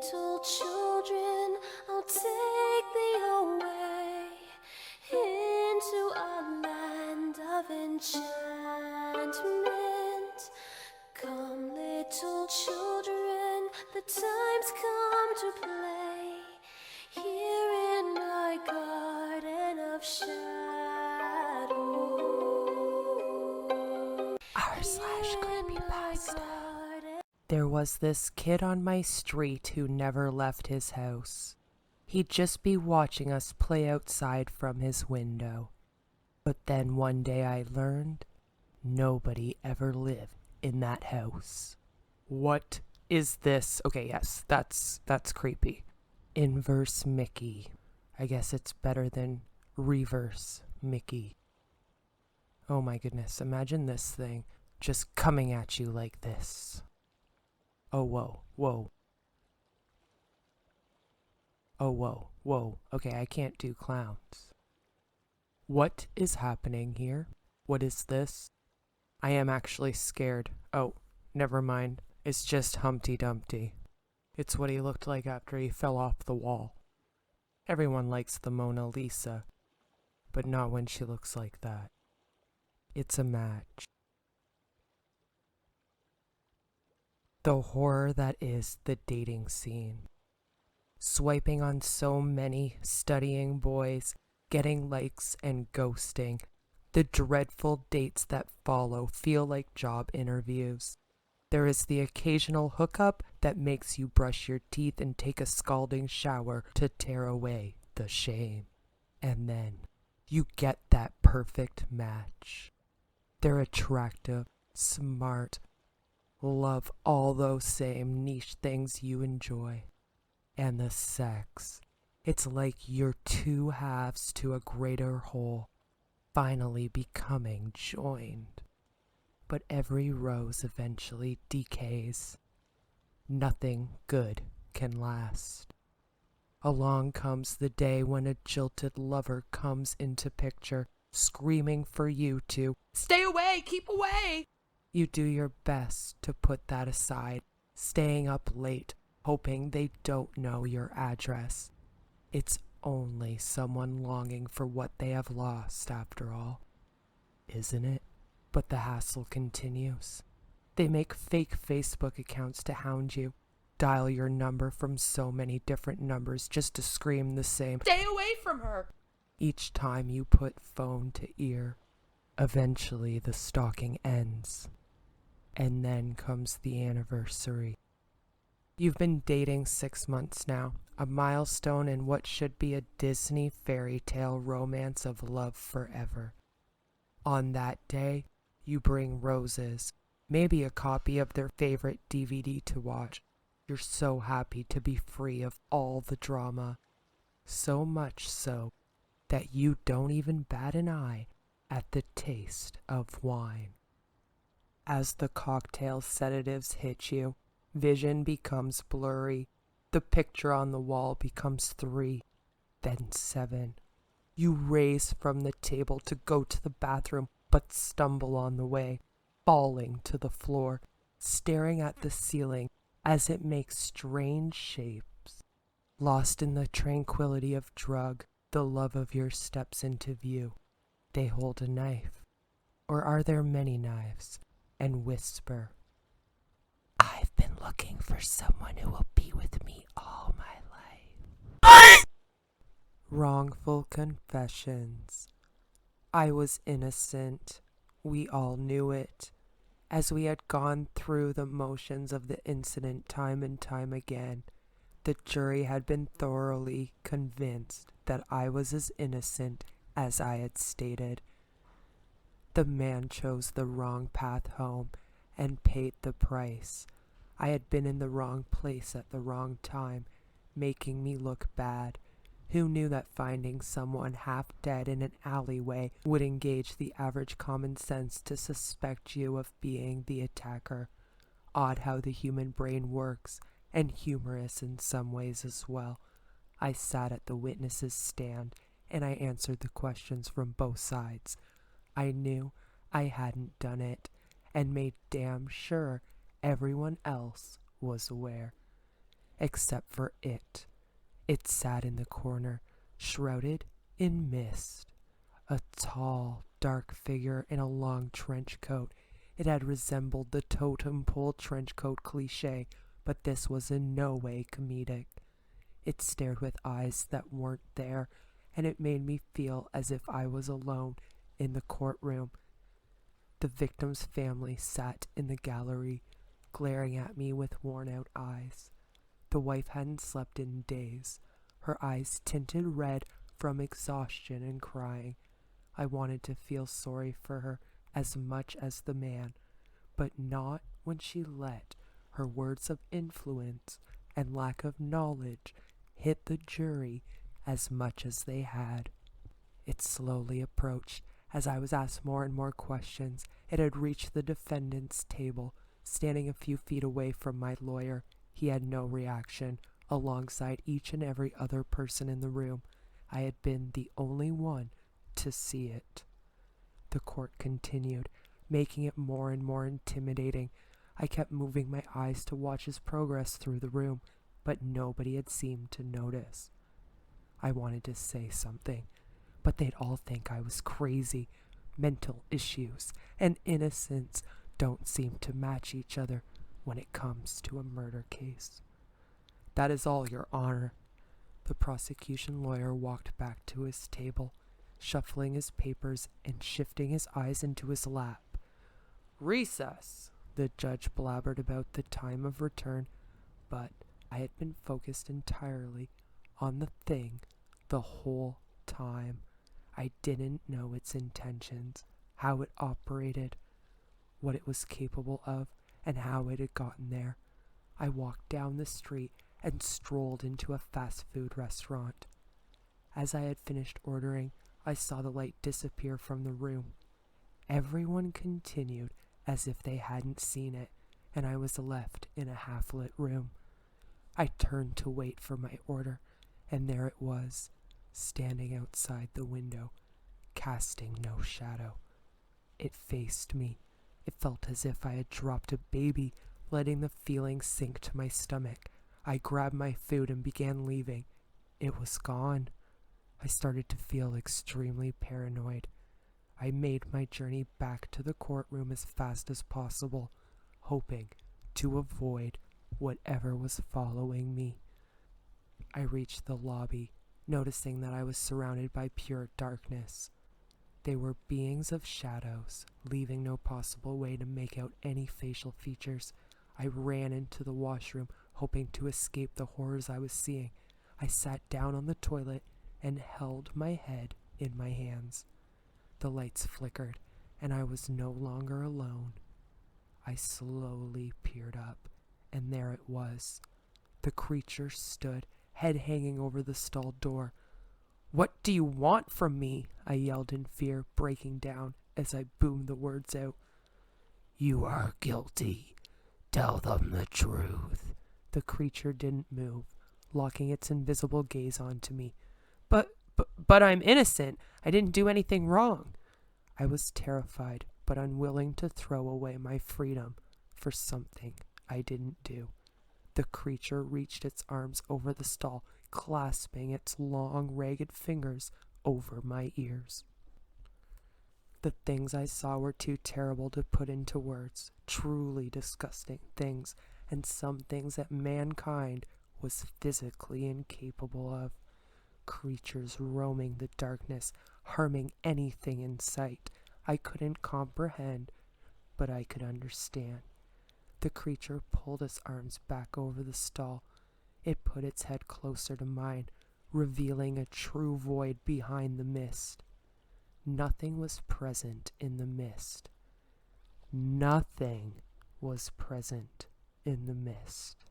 little children, I'll take thee away into a land of enchantment. Come, little children, the time's come to play here in my garden of shadow. r/creepypasta. There was this kid on my street who never left his house. He'd just be watching us play outside from his window. But then one day I learned nobody ever lived in that house. What is this? Okay, yes, that's creepy. Inverse Mickey. I guess it's better than reverse Mickey. Oh my goodness, imagine this thing just coming at you like this. Oh, whoa, whoa. Oh, whoa, whoa. Okay, I can't do clowns. What is happening here? What is this? I am actually scared. Oh, never mind. It's just Humpty Dumpty. It's what he looked like after he fell off the wall. Everyone likes the Mona Lisa, but not when she looks like that. It's a match. The horror that is the dating scene. Swiping on so many, studying boys, getting likes and ghosting. The dreadful dates that follow feel like job interviews. There is the occasional hookup that makes you brush your teeth and take a scalding shower to tear away the shame. And then you get that perfect match. They're attractive, smart, love all those same niche things you enjoy. And the sex. It's like you're two halves to a greater whole, finally becoming joined. But every rose eventually decays. Nothing good can last. Along comes the day when a jilted lover comes into picture, screaming for you to stay away, keep away. You do your best to put that aside, staying up late, hoping they don't know your address. It's only someone longing for what they have lost after all, isn't it? But the hassle continues. They make fake Facebook accounts to hound you, dial your number from so many different numbers just to scream the same, "Stay away from her!" each time you put phone to ear. Eventually the stalking ends. And then comes the anniversary. You've been dating 6 months now, a milestone in what should be a Disney fairy tale romance of love forever. On that day, you bring roses, maybe a copy of their favorite DVD to watch. You're so happy to be free of all the drama. So much so that you don't even bat an eye at the taste of wine. As the cocktail sedatives hit you, vision becomes blurry. The picture on the wall becomes 3, then 7. You race from the table to go to the bathroom, but stumble on the way, falling to the floor, staring at the ceiling as it makes strange shapes. Lost in the tranquility of drug, the love of yours steps into view. They hold a knife, or are there many knives, and whisper, "I've been looking for someone who will be with me all my life." Wrongful confessions. I was innocent. We all knew it, as we had gone through the motions of the incident time and time again. The jury had been thoroughly convinced that I was as innocent as I had stated. The man chose the wrong path home and paid the price. I had been in the wrong place at the wrong time, making me look bad. Who knew that finding someone half dead in an alleyway would engage the average common sense to suspect you of being the attacker? Odd how the human brain works, and humorous in some ways as well. I sat at the witness's stand, and I answered the questions from both sides. I knew I hadn't done it, and made damn sure everyone else was aware. except for it. It sat in the corner, shrouded in mist. A tall, dark figure in a long trench coat. It had resembled the totem pole trench coat cliché, but this was in no way comedic. It stared with eyes that weren't there, and it made me feel as if I was alone in the courtroom. The victim's family sat in the gallery, glaring at me with worn-out eyes. The wife hadn't slept in days, her eyes tinted red from exhaustion and crying. I wanted to feel sorry for her as much as the man, but not when she let her words of influence and lack of knowledge hit the jury as much as they had. It slowly approached. As I was asked more and more questions, it had reached the defendant's table, standing a few feet away from my lawyer. He had no reaction. Alongside each and every other person in the room, I had been the only one to see it. The court continued, making it more and more intimidating. I kept moving my eyes to watch his progress through the room, but nobody had seemed to notice. I wanted to say something, but they'd all think I was crazy. Mental issues and innocence don't seem to match each other when it comes to a murder case. That is all, Your Honor. The prosecution lawyer walked back to his table, shuffling his papers and shifting his eyes into his lap. Recess, the judge blabbered about the time of return, but I had been focused entirely on the thing the whole time. I didn't know its intentions, how it operated, what it was capable of, and how it had gotten there. I walked down the street and strolled into a fast food restaurant. As I had finished ordering, I saw the light disappear from the room. Everyone continued as if they hadn't seen it, and I was left in a half-lit room. I turned to wait for my order, and there it was, standing outside the window, casting no shadow. It faced me. It felt as if I had dropped a baby, letting the feeling sink to my stomach. I grabbed my food and began leaving. It was gone. I started to feel extremely paranoid. I made my journey back to the courtroom as fast as possible, hoping to avoid whatever was following me. I reached the lobby, noticing that I was surrounded by pure darkness. They were beings of shadows, leaving no possible way to make out any facial features. I ran into the washroom, hoping to escape the horrors I was seeing. I sat down on the toilet and held my head in my hands. The lights flickered, and I was no longer alone. I slowly peered up, and there it was. The creature stood, head hanging over the stall door. "What do you want from me?" I yelled in fear, breaking down as I boomed the words out. "You are guilty. Tell them the truth." The creature didn't move, locking its invisible gaze onto me. But I'm innocent. I didn't do anything wrong." I was terrified, but unwilling to throw away my freedom for something I didn't do. The creature reached its arms over the stall, clasping its long, ragged fingers over my ears. The things I saw were too terrible to put into words, truly disgusting things, and some things that mankind was physically incapable of. Creatures roaming the darkness, harming anything in sight. I couldn't comprehend, but I could understand. The creature pulled its arms back over the stall. It put its head closer to mine, revealing a true void behind the mist. Nothing was present in the mist. Nothing was present in the mist.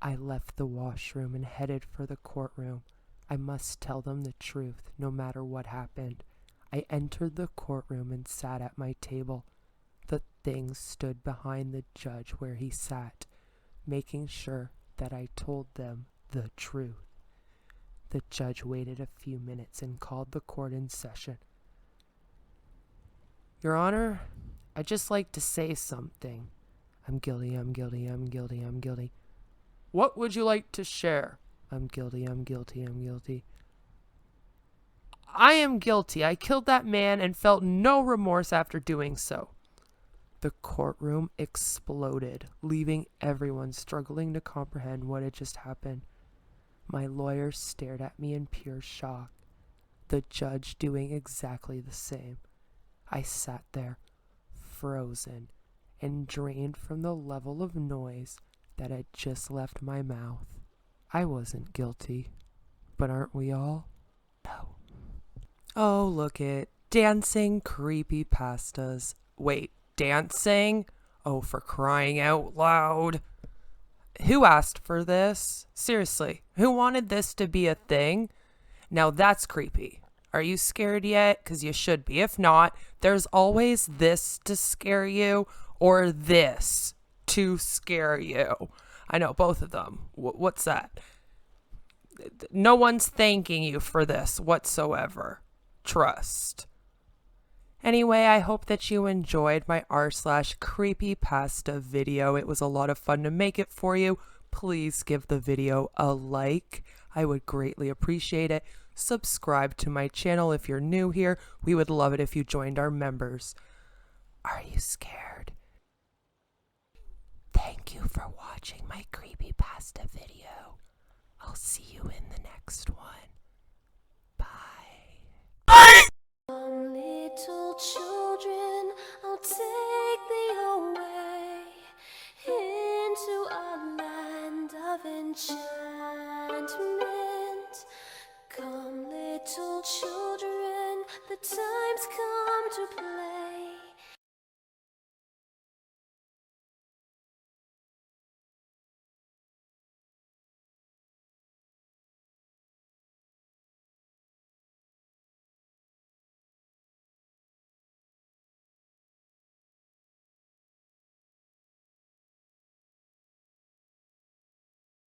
I left the washroom and headed for the courtroom. I must tell them the truth, no matter what happened. I entered the courtroom and sat at my table. The thing stood behind the judge where he sat, making sure that I told them the truth. The judge waited a few minutes and called the court in session. "Your Honor, I'd just like to say something. I'm guilty, I'm guilty, I'm guilty, I'm guilty." What would you like to share? I'm guilty, I'm guilty, I'm guilty. I am guilty. I killed that man and felt no remorse after doing so. The courtroom exploded, leaving everyone struggling to comprehend what had just happened. My lawyer stared at me in pure shock, the judge doing exactly the same. I sat there, frozen, and drained from the level of noise that had just left my mouth. I wasn't guilty, but aren't we all? No. Oh, look it. Dancing creepypastas. Wait, dancing? Oh, for crying out loud. Who asked for this? Seriously, who wanted this to be a thing? Now that's creepy. Are you scared yet? Because you should be. If not, there's always this to scare you or this to scare you. I know, both of them. What's that? No one's thanking you for this whatsoever. Trust. Anyway, I hope that you enjoyed my r/creepypasta video. It was a lot of fun to make it for you. Please give the video a like. I would greatly appreciate it. Subscribe to my channel if you're new here. We would love it if you joined our members. Are you scared? Thank you for watching my creepypasta video. I'll see you in the next one. Bye. Little children, I'll take thee away into a land of enchantment.